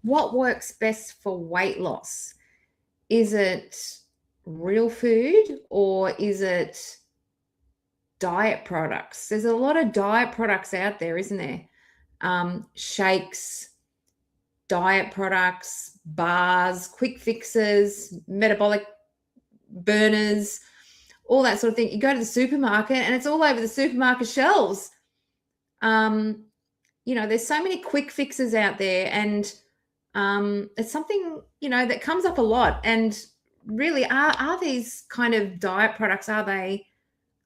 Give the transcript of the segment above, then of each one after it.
what works best for weight loss? Is it real food or is it diet products? There's a lot of diet products out there, isn't there? Shakes, diet products, bars, quick fixes, metabolic burners, all that sort of thing. You go to the supermarket and it's all over the supermarket shelves. There's so many quick fixes out there, and it's something that comes up a lot. And really, are these kind of diet products, are they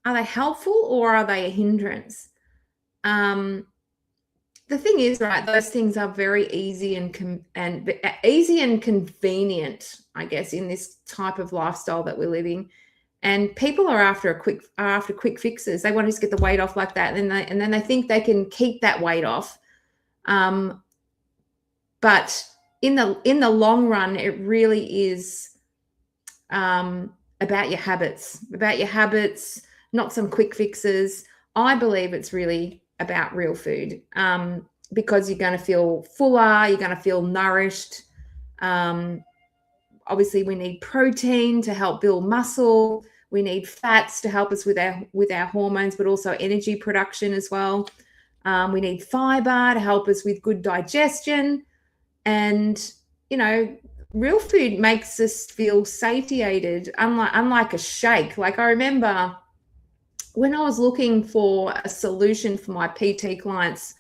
helpful or are they a hindrance? The thing is, right, those things are very easy and convenient, I guess, in this type of lifestyle that we're living. And people are after quick fixes. They want to just get the weight off like that, and then they think they can keep that weight off. But in the long run, it really is about your habits, not some quick fixes. I believe it's really about real food, because you're going to feel fuller, you're going to feel nourished. Obviously, we need protein to help build muscle. We need fats to help us with our hormones, but also energy production as well. We need fiber to help us with good digestion. And, real food makes us feel satiated, unlike a shake. Like, I remember when I was looking for a solution for my PT clients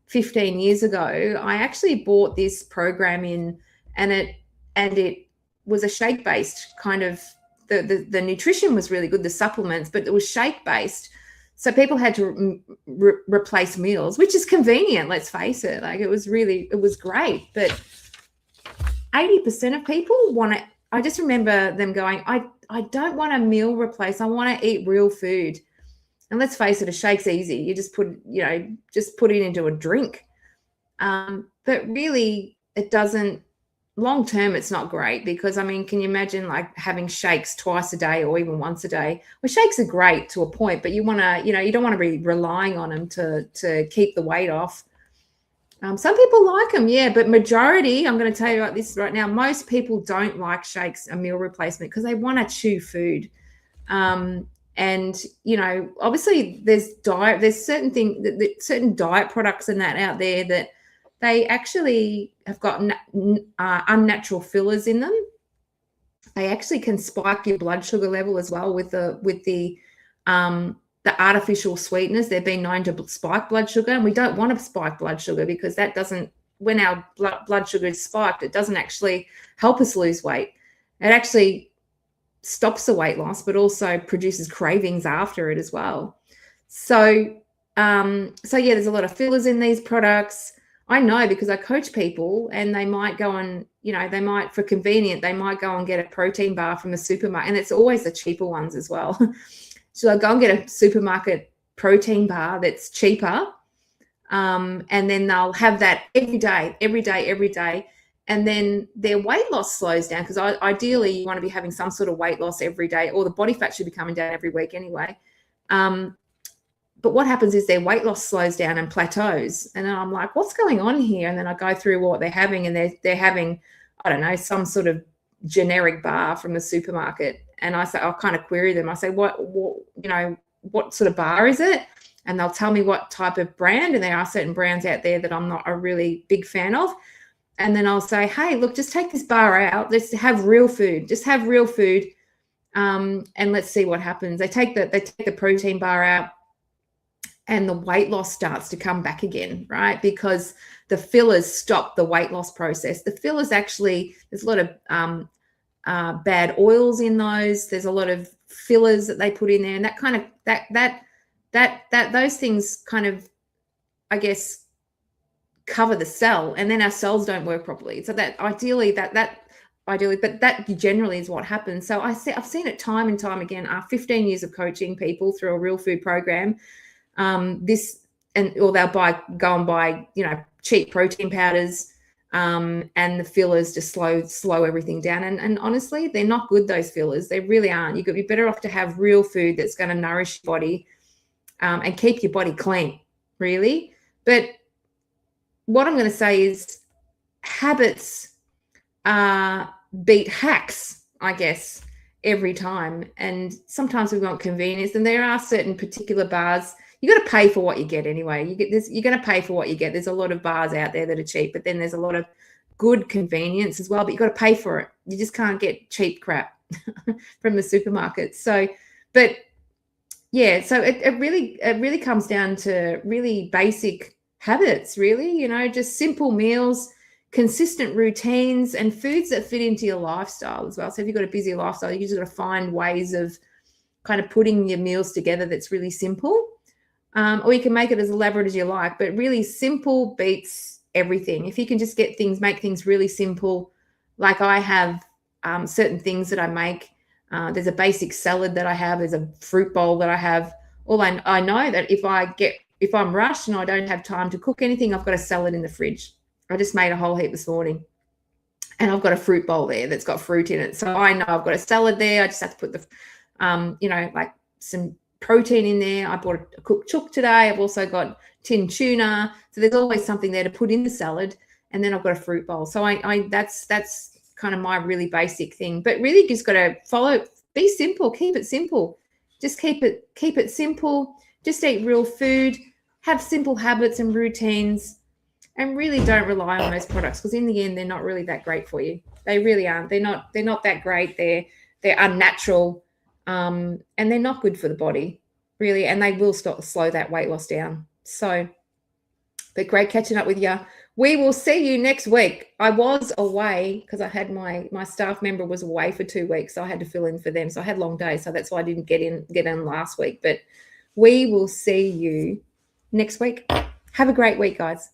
15 years ago, I actually bought this program in, and it was a shake-based kind of, the nutrition was really good, the supplements, but it was shake-based. So people had to replace meals, which is convenient, let's face it. Like, it was great. But 80% of people want it. I just remember them going, I don't want a meal replace. I want to eat real food. And let's face it, a shake's easy. You just put it into a drink. But really, it doesn't, long term, it's not great, because, can you imagine like having shakes twice a day or even once a day? Well, shakes are great to a point, but you want to, you don't want to be relying on them to keep the weight off. Some people like them, yeah, but majority, I'm going to tell you about this right now, most people don't like shakes, a meal replacement, because they want to chew food. And, obviously there's certain diet products and that out there that they actually have got unnatural fillers in them. They actually can spike your blood sugar level as well with the artificial sweeteners. They've been known to spike blood sugar, and we don't want to spike blood sugar, because that doesn't, when our blood sugar is spiked, it doesn't actually help us lose weight. It actually stops the weight loss, but also produces cravings after it as well. So yeah, there's a lot of fillers in these products. I know, because I coach people, and they might go and, they might, for convenient, they might go and get a protein bar from a supermarket, and it's always the cheaper ones as well. So they'll go and get a supermarket protein bar that's cheaper, and then they'll have that every day. And then their weight loss slows down, because ideally you want to be having some sort of weight loss every day, or the body fat should be coming down every week anyway. But what happens is their weight loss slows down and plateaus. And then I'm like, what's going on here? And then I go through what they're having, and they're having, I don't know, some sort of generic bar from the supermarket. And I'll kind of query them. I say, what sort of bar is it? And they'll tell me what type of brand. And there are certain brands out there that I'm not a really big fan of. And then I'll say, hey, look, just take this bar out. Let's have real food. Just have real food, and let's see what happens. They take the protein bar out, and the weight loss starts to come back again, right? Because the fillers stop the weight loss process. The fillers actually, there's a lot of bad oils in those. There's a lot of fillers that they put in there, and that kind of those things kind of, I guess, cover the cell, and then our cells don't work properly. So that ideally, but that generally is what happens. So I've seen it time and time again. After 15 years of coaching people through a real food program, or they'll go and buy cheap protein powders, and the fillers just slow everything down. And honestly, they're not good, those fillers. They really aren't. You'd be better off to have real food that's going to nourish your body, and keep your body clean, really. But what I'm going to say is, habits beat hacks, I guess, every time. And sometimes we want convenience, and there are certain particular bars. You got to pay for what you get anyway. You're going to pay for what you get. There's a lot of bars out there that are cheap, but then there's a lot of good convenience as well, but you got to pay for it. You just can't get cheap crap from the supermarket. So, but yeah, so it really comes down to really basic habits, really, you know, just simple meals, consistent routines, and foods that fit into your lifestyle as well. So if you've got a busy lifestyle, you just got to find ways of kind of putting your meals together that's really simple. Or you can make it as elaborate as you like, but really simple beats everything. If you can just make things really simple, like I have certain things that I make. There's a basic salad that I have. There's a fruit bowl that I have. I know that if I'm rushed and I don't have time to cook anything, I've got a salad in the fridge. I just made a whole heap this morning, and I've got a fruit bowl there that's got fruit in it. So I know I've got a salad there. I just have to put the, like some protein in there. I bought a cooked chook today. I've also got tin tuna. So there's always something there to put in the salad. And then I've got a fruit bowl. So that's kind of my really basic thing. But really just got to be simple, keep it simple. Just keep it simple. Just eat real food, have simple habits and routines, and really don't rely on those products, because in the end they're not really that great for you. They really aren't. They're not that great. They're unnatural. And they're not good for the body, really, and they will slow that weight loss down. So, but great catching up with you. We will see you next week. I was away because I had my staff member was away for 2 weeks, so I had to fill in for them. So I had long days, so that's why I didn't get in last week. But we will see you next week. Have a great week, guys.